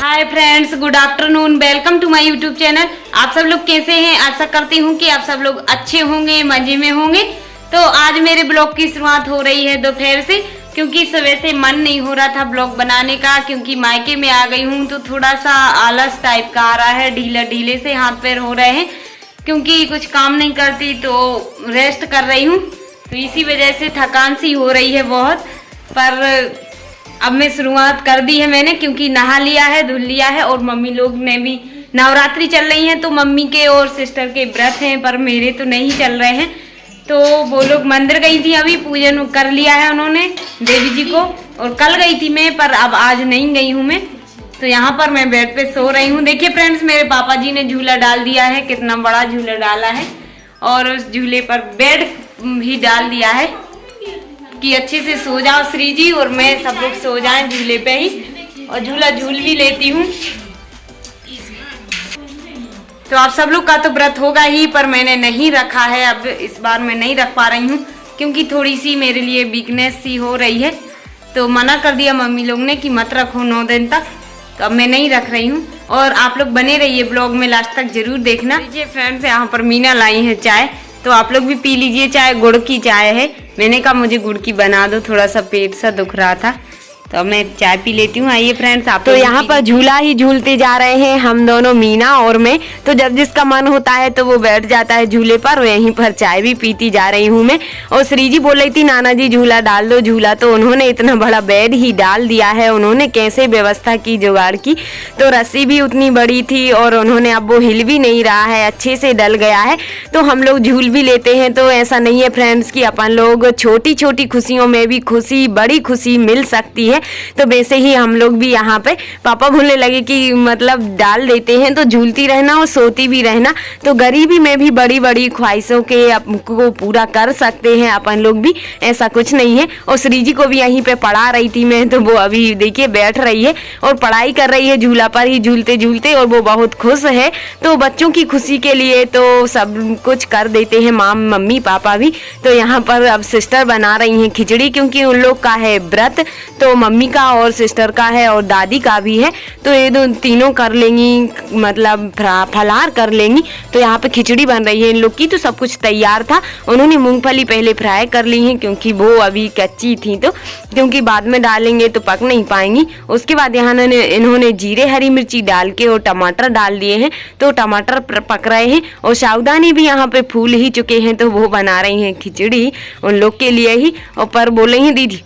Hi friends, good afternoon. Welcome to my YouTube channel. आप सब लोग कैसे हैं? आशा करती हूँ कि आप सब लोग अच्छे होंगे, मजे में होंगे। तो आज मेरे ब्लॉग की शुरुआत हो रही है दोपहर से, क्योंकि सुबह से मन नहीं हो रहा था ब्लॉग बनाने का, क्योंकि मायके में आ गई हूँ तो थोड़ा सा आलस टाइप का आ रहा है, ढीले से हाथ पैर हो रहे हैं, क्योंकि कुछ काम नहीं करती तो रेस्ट कर रही हूँ, तो इसी वजह से थकान सी हो रही है बहुत। पर अब मैं शुरुआत कर दी है मैंने, क्योंकि नहा लिया है, धुल लिया है, और मम्मी लोग ने भी, नवरात्रि चल रही है तो मम्मी के और सिस्टर के व्रत हैं, पर मेरे तो नहीं चल रहे हैं। तो वो लोग मंदिर गई थी, अभी पूजन कर लिया है उन्होंने देवी जी को, और कल गई थी मैं, पर अब आज नहीं गई हूँ मैं। तो यहाँ पर मैं बेड पे सो रही हूँ। देखिए फ्रेंड्स, मेरे पापा जी ने झूला डाल दिया है, कितना बड़ा झूला डाला है, और उस झूले पर बेड भी डाल दिया है कि अच्छे से सो जाओ श्री जी और मैं, सब लोग सो जाएं झूले पे ही, और झूला झूल भी लेती हूँ। तो आप सब लोग का तो व्रत होगा ही, पर मैंने नहीं रखा है, अब इस बार मैं नहीं रख पा रही हूँ, क्योंकि थोड़ी सी मेरे लिए वीकनेस सी हो रही है, तो मना कर दिया मम्मी लोग ने कि मत रखो 9 दिन तक, तो अब मैं नहीं रख रही हूँ। और आप लोग बने रहिए ब्लॉग में, लास्ट तक जरूर देखना। लीजिए फ्रेंड्स, यहाँ पर मीना लाई है चाय, तो आप लोग भी पी लीजिए चाय। गुड़ की चाय है, मैंने कहा मुझे गुड़ की बना दो, थोड़ा सा पेट सा दुख रहा था, तो मैं चाय पी लेती हूँ। आइए फ्रेंड्स, आप तो यहाँ पर झूला ही झूलते जा रहे हैं हम दोनों, मीना और मैं। तो जब जिसका मन होता है तो वो बैठ जाता है झूले पर, और यहीं पर चाय भी पीती जा रही हूँ मैं। और श्री जी बोल रही थी नाना जी झूला डाल दो झूला, तो उन्होंने इतना बड़ा बेड ही डाल दिया है। उन्होंने कैसे व्यवस्था की, जुगाड़ की, तो रस्सी भी उतनी बड़ी थी, और उन्होंने, अब वो हिल भी नहीं रहा है, अच्छे से डल गया है, तो हम लोग झूल भी लेते हैं। तो ऐसा नहीं है फ्रेंड्स कि अपन लोग छोटी छोटी खुशियों में भी खुशी, बड़ी खुशी मिल सकती है। तो वैसे ही हम लोग भी यहाँ पे, पापा बोलने लगे कि मतलब डाल देते हैं तो झूलती रहना और सोती भी रहना, तो गरीबी में भी बड़ी बड़ी ख्वाहिशों के को पूरा कर सकते हैं अपन लोग भी, ऐसा कुछ नहीं है। और श्री जी को भी यहीं पे पढ़ा रही थी मैं, तो वो अभी देखिए बैठ रही है और पढ़ाई कर रही है झूला पर ही झूलते झूलते, और वो बहुत खुश है। तो बच्चों की खुशी के लिए तो सब कुछ कर देते हैं मम्मी पापा भी। तो यहाँ पर अब सिस्टर बना रही हैं खिचड़ी, क्योंकि उन लोग का है व्रत, तो मम्मी का और सिस्टर का है और दादी का भी है, तो ये दो तीनों कर लेंगी, मतलब फलाहार कर लेंगी। तो यहाँ पे खिचड़ी बन रही है इन लोग की, तो सब कुछ तैयार था। उन्होंने मूंगफली पहले फ्राई कर ली है, क्योंकि वो अभी कच्ची थी, तो क्योंकि बाद में डालेंगे तो पक नहीं पाएंगी। उसके बाद यहाँ इन्होंने जीरे हरी मिर्ची डाल के और टमाटर डाल दिए हैं, तो टमाटर पक रहे हैं, और साबुदाने भी यहाँ पे फूल ही चुके हैं, तो वो बना रही हैं खिचड़ी उन लोग के लिए ही। और पर बोल रही हैं दीदी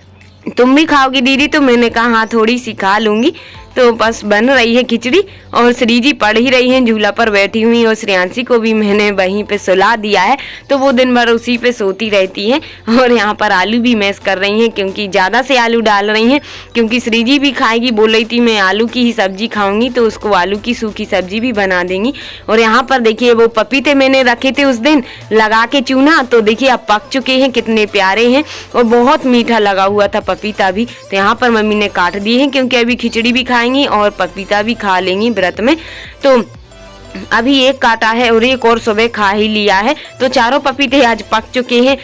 तुम भी खाओगी दीदी, तो मैंने कहा हाँ थोड़ी सी खा लूंगी। तो बस बन रही है खिचड़ी, और श्री जी पढ़ ही रही हैं झूला पर बैठी हुई, और श्रेयांशी को भी मैंने वहीं पे सुला दिया है, तो वो दिन भर उसी पे सोती रहती है। और यहाँ पर आलू भी मैश कर रही हैं, क्योंकि ज़्यादा से आलू डाल रही हैं, क्योंकि श्री जी भी खाएगी, बोल रही थी मैं आलू की ही सब्जी खाऊंगी, तो उसको आलू की सूखी सब्जी भी बना देंगी। और यहाँ पर देखिए वो पपीते मैंने रखे थे उस दिन लगा के चूना, तो देखिए अब पक चुके हैं, कितने प्यारे हैं, और बहुत मीठा लगा हुआ था पपीता भी। तो यहाँ पर मम्मी ने काट दिए हैं, क्योंकि अभी खिचड़ी भी खाएंगी और पपीता भी खा लेंगी व्रत में। तो अभी एक काटा है और एक और सुबह खा ही लिया है, तो चारों पपीते आज पक चुके हैं,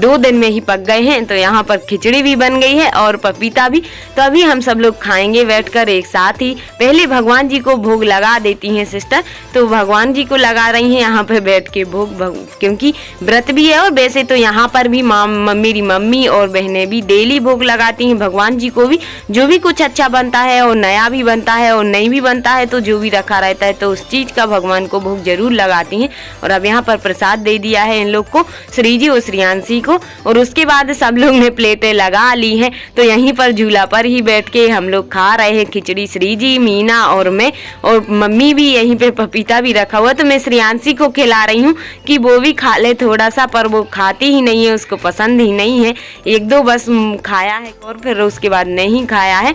2 दिन में ही पक गए हैं। तो यहाँ पर खिचड़ी भी बन गई है और पपीता भी। तो अभी हम सब लोग खाएंगे बैठकर एक साथ ही। पहले भगवान जी को भोग लगा देती हैं सिस्टर, तो भगवान जी को लगा रही हैं यहाँ पे बैठ के भोग, क्योंकि व्रत भी है। और वैसे तो यहाँ पर भी मेरी मम्मी और बहनें भी डेली भोग लगाती हैं भगवान जी को भी, जो भी कुछ अच्छा बनता है और नया भी बनता है और नहीं भी बनता है, तो जो भी रखा रहता है तो उस चीज का भगवान को भोग जरूर लगाती हैं। और अब यहाँ पर प्रसाद दे दिया है इन लोग को, श्री जी और श्रेयांशी को, और उसके बाद सब लोग ने प्लेटें लगा ली हैं। तो यहीं पर झूला पर ही बैठ के हम लोग खा रहे हैं खिचड़ी, श्री जी, मीना और मैं, और मम्मी भी यहीं पे पपीता भी रखा हुआ, तो मैं श्रेयांशी को खिला रही हूँ कि वो भी खा ले थोड़ा सा, पर वो खाती ही नहीं है, उसको पसंद ही नहीं है। 1-2 बस खाया है और फिर उसके बाद नहीं खाया है।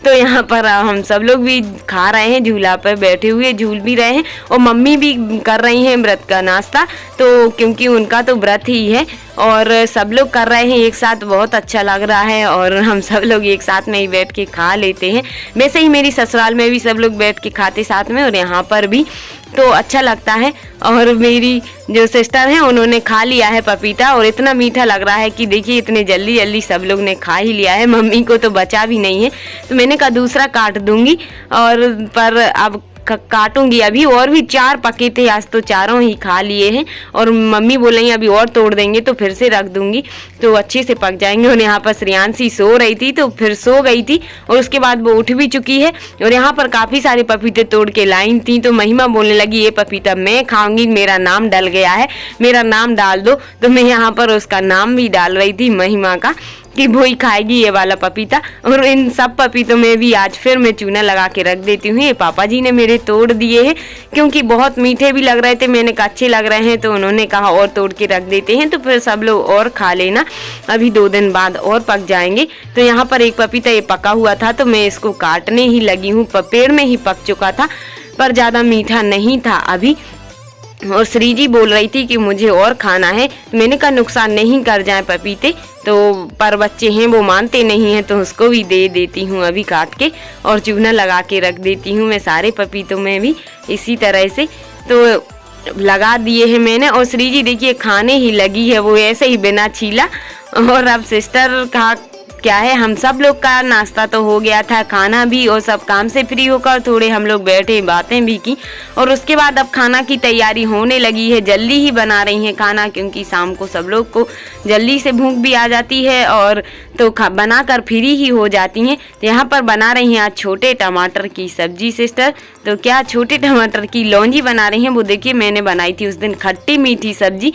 तो यहाँ पर हम सब लोग भी खा रहे हैं, झूला पर बैठे हुए झूल भी रहे हैं, और मम्मी भी कर रही हैं व्रत का नाश्ता, तो क्योंकि उनका तो व्रत ही है, और सब लोग कर रहे हैं एक साथ, बहुत अच्छा लग रहा है। और हम सब लोग एक साथ में ही बैठ के खा लेते हैं। वैसे ही मेरी ससुराल में भी सब लोग बैठ के खाते साथ में, और यहाँ पर भी तो अच्छा लगता है। और मेरी जो सिस्टर है उन्होंने खा लिया है पपीता और इतना मीठा लग रहा है कि देखिए इतने जल्दी जल्दी सब लोग ने खा ही लिया है, मम्मी को तो बचा भी नहीं है। तो मैंने कहा दूसरा काट दूंगी और पर अब काटूंगी। अभी और भी 4 पके थे, आज तो चारों ही खा लिए हैं और मम्मी बोल रही अभी और तोड़ देंगे तो फिर से रख दूंगी तो अच्छे से पक जाएंगे। और यहाँ पर श्रेयांशी सो रही थी तो फिर सो गई थी और उसके बाद वो उठ भी चुकी है। और यहाँ पर काफ़ी सारे पपीते तोड़ के लाई थी तो महिमा बोलने लगी ये पपीता मैं खाऊंगी, मेरा नाम डल गया है, मेरा नाम डाल दो। तो मैं यहाँ पर उसका नाम भी डाल रही थी महिमा का कि वो ही खाएगी ये वाला पपीता। और इन सब पपीतों में भी आज फिर मैं चूना लगा के रख देती हूँ। ये पापा जी ने मेरे तोड़ दिए हैं क्योंकि बहुत मीठे भी लग रहे थे, मैंने कहा अच्छे लग रहे हैं तो उन्होंने कहा और तोड़ के रख देते हैं तो फिर सब लोग और खा लेना, अभी 2 दिन बाद और पक जाएंगे। तो यहाँ पर एक पपीता ये पका हुआ था तो मैं इसको काटने ही लगी हूँ, पेड़ में ही पक चुका था पर ज़्यादा मीठा नहीं था अभी। और श्री जी बोल रही थी कि मुझे और खाना है, मैंने कहा नुकसान नहीं कर जाए पपीते तो, पर बच्चे हैं वो मानते नहीं हैं तो उसको भी दे देती हूँ अभी काट के और चूना लगा के रख देती हूँ मैं सारे पपीतों में भी इसी तरह से। तो लगा दिए हैं मैंने और श्री जी देखिए खाने ही लगी है वो ऐसे ही बिना छीला। और अब सिस्टर का क्या है, हम सब लोग का नाश्ता तो हो गया था, खाना भी और सब काम से फ्री होकर थोड़े हम लोग बैठे बातें भी की और उसके बाद अब खाना की तैयारी होने लगी है। जल्दी ही बना रही हैं खाना क्योंकि शाम को सब लोग को जल्दी से भूख भी आ जाती है और तो बना कर फ्री ही हो जाती हैं। तो यहाँ पर बना रही हैं आज छोटे टमाटर की सब्जी सिस्टर। तो क्या छोटे टमाटर की लौंजी बना रही हैं, वो देखिए मैंने बनाई थी उस दिन खट्टी मीठी सब्जी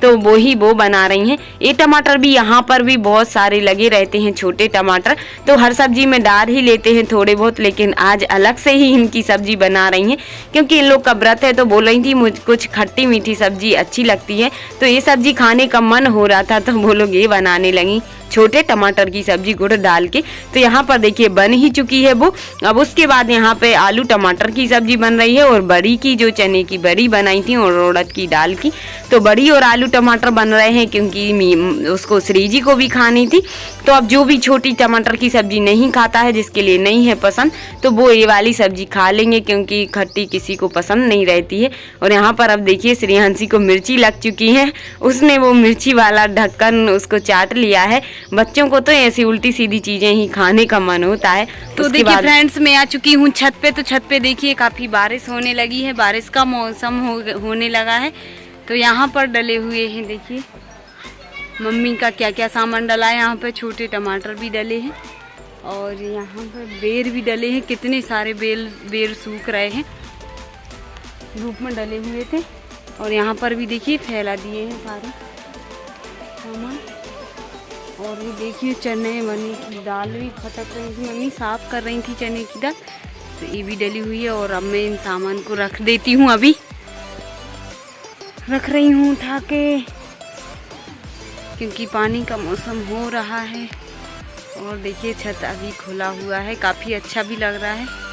तो वो बना रही हैं। ये टमाटर भी यहाँ पर भी बहुत सारे लगे रहते हैं छोटे टमाटर, तो हर सब्जी में डाल ही लेते हैं थोड़े बहुत, लेकिन आज अलग से ही इनकी सब्जी बना रही हैं क्योंकि इन लोग का व्रत है। तो बोल रही थी मुझे कुछ खट्टी मीठी सब्जी अच्छी लगती है तो ये सब्जी खाने का मन हो रहा था तो वो लोग ये बनाने लगी छोटे टमाटर की सब्जी गुड़ डाल के। तो यहाँ पर देखिए बन ही चुकी है वो। अब उसके बाद यहाँ पे आलू टमाटर की सब्जी बन रही है और बड़ी की जो चने की बड़ी बनाई थी और उड़द की दाल की, तो बड़ी और आलू टमाटर बन रहे हैं क्योंकि उसको श्री जी को भी खानी थी। तो अब जो भी छोटी टमाटर की सब्जी नहीं खाता है, जिसके लिए नहीं है पसंद, तो वो ये वाली सब्जी खा लेंगे क्योंकि खट्टी किसी को पसंद नहीं रहती है। और यहाँ पर अब देखिए श्रेयांशी को मिर्ची लग चुकी है, उसने वो मिर्ची वाला ढक्कन उसको चाट लिया है। बच्चों को तो ऐसी उल्टी सीधी चीजें ही खाने का मन होता है। तो देखिए फ्रेंड्स मैं आ चुकी हूँ छत पे। तो छत पे देखिए काफी बारिश होने लगी है, बारिश का मौसम होने लगा है। तो यहाँ पर डले हुए हैं देखिए मम्मी का क्या क्या सामान डला है। यहाँ पे छोटे टमाटर भी डले हैं और यहाँ पर बेर भी डले हैं, कितने सारे बेर सूख रहे हैं, धूप में डले हुए थे। और यहाँ पर भी देखिए फैला दिए हैं सारे सामान। और ये देखिए चने वने की दाल भी फटक रही थी, मम्मी साफ कर रही थी चने की दाल, तो ये भी डली हुई है। और अब मैं इन सामान को रख देती हूँ, अभी रख रही हूँ उठा के क्योंकि पानी का मौसम हो रहा है। और देखिए छत अभी खुला हुआ है, काफ़ी अच्छा भी लग रहा है।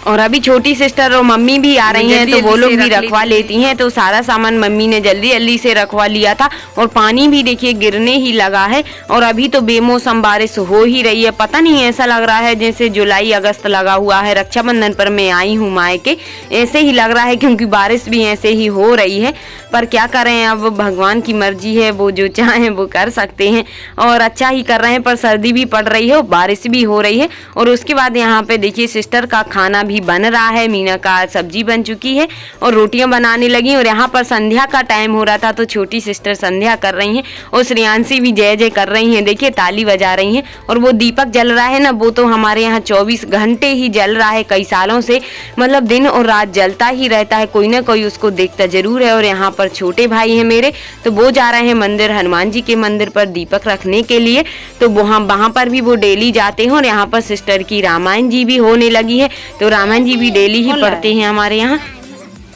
और अभी छोटी सिस्टर और मम्मी भी आ रही हैं तो वो लोग भी रखवा लेती हैं। तो सारा सामान मम्मी ने जल्दी जल्दी से रखवा लिया था और पानी भी देखिए गिरने ही लगा है। और अभी तो बेमौसम बारिश हो ही रही है, पता नहीं ऐसा लग रहा है जैसे जुलाई अगस्त लगा हुआ है। रक्षाबंधन पर मैं आई हूँ मायके, ऐसे ही लग रहा है क्योंकि बारिश भी ऐसे ही हो रही है। पर क्या करें, अब भगवान की मर्जी है, वो जो चाहें वो कर सकते हैं। और अच्छा ही कर रहे हैं, पर सर्दी भी पड़ रही है और बारिश भी हो रही है। और उसके बाद यहाँ पे देखिए सिस्टर का खाना भी बन रहा है, मीना का सब्जी बन चुकी है और रोटियां बनाने लगी। और यहाँ पर संध्या का टाइम हो रहा था तो छोटी सिस्टर संध्या कर रही हैं और श्रेयांशी भी जय जय कर रही हैं, देखिए ताली बजा रही हैं। और वो दीपक जल रहा है ना, वो तो हमारे यहाँ 24 घंटे ही जल रहा है, कई सालों से, मतलब दिन और रात जलता ही रहता है, कोई ना कोई उसको देखता जरूर है। और यहाँ पर छोटे भाई हैं मेरे, तो वो जा रहे हैं मंदिर, हनुमान जी के मंदिर पर दीपक रखने के लिए। तो वहाँ पर भी वो डेली जाते हैं। और यहाँ पर सिस्टर की रामायण जी भी होने लगी है, तो रामायण जी भी डेली ही पढ़ते हैं हमारे यहाँ।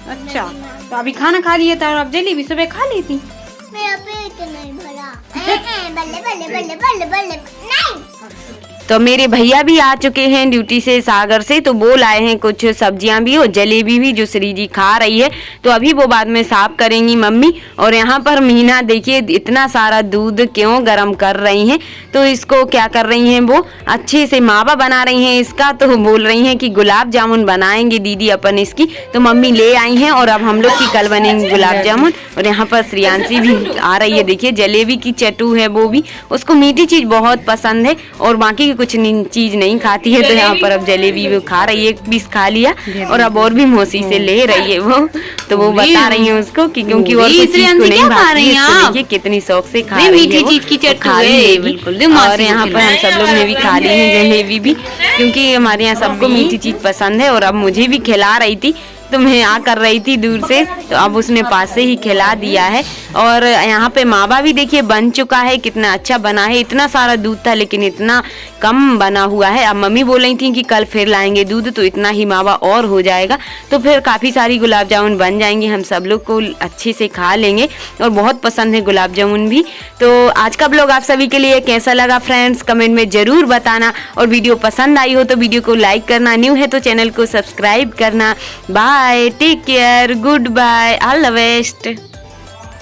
अच्छा, तो अभी खाना खा लिया था और अब जलेबी सुबह खा ली थी। मेरा पेट नहीं भरा। बल्ले बल्ले बल्ले बल्ले बल्ले नहीं। तो मेरे भैया भी आ चुके हैं ड्यूटी से सागर से, तो वो लाए हैं कुछ सब्जियां भी और जलेबी भी जो श्री जी खा रही है, तो अभी वो बाद में साफ करेंगी मम्मी। और यहाँ पर मीना देखिए इतना सारा दूध क्यों गर्म कर रही हैं, तो इसको क्या कर रही हैं वो अच्छे से मावा बना रही हैं इसका। तो बोल रही हैं कि गुलाब जामुन बनाएंगे दीदी अपन इसकी, तो मम्मी ले आई हैं और अब हम लोग की कल बनेंगे गुलाब जामुन। और यहाँ पर श्रियांशी भी आ रही है, देखिए जलेबी की चटू है वो भी, उसको मीठी चीज बहुत पसंद है और बाकी की कुछ चीज नहीं खाती है। तो यहाँ पर अब जलेबी वो खा रही है, एक पीस खा लिया और अब और भी मौसी से ले रही है वो। तो वो बता रही है उसको कि क्योंकि और कुछ चीज को नहीं भाती है, देखिए कितनी शौक से खा रही है, मीठी चीज की चटू है बिल्कुल। और यहाँ पर हम सब लोग ने भी खा ली है जलेबी भी, क्योंकि हमारे यहाँ सबको मीठी चीज पसंद है। और अब मुझे भी खिला रही थी, तो मैं आ कर रही थी दूर से, तो अब उसने पास से ही खिला दिया है। और यहाँ पे मावा भी देखिए बन चुका है, कितना अच्छा बना है। इतना सारा दूध था लेकिन इतना कम बना हुआ है। अब मम्मी बोल रही थी कि कल फिर लाएंगे दूध, तो इतना ही मावा और हो जाएगा, तो फिर काफ़ी सारी गुलाब जामुन बन जाएंगी, हम सब लोग को अच्छे से खा लेंगे। और बहुत पसंद है गुलाब जामुन भी। तो आज का ब्लॉग आप सभी के लिए कैसा लगा फ्रेंड्स, कमेंट में ज़रूर बताना। और वीडियो पसंद आई हो तो वीडियो को लाइक करना, न्यू है तो चैनल को सब्सक्राइब करना। Bye, take care, goodbye, all the best.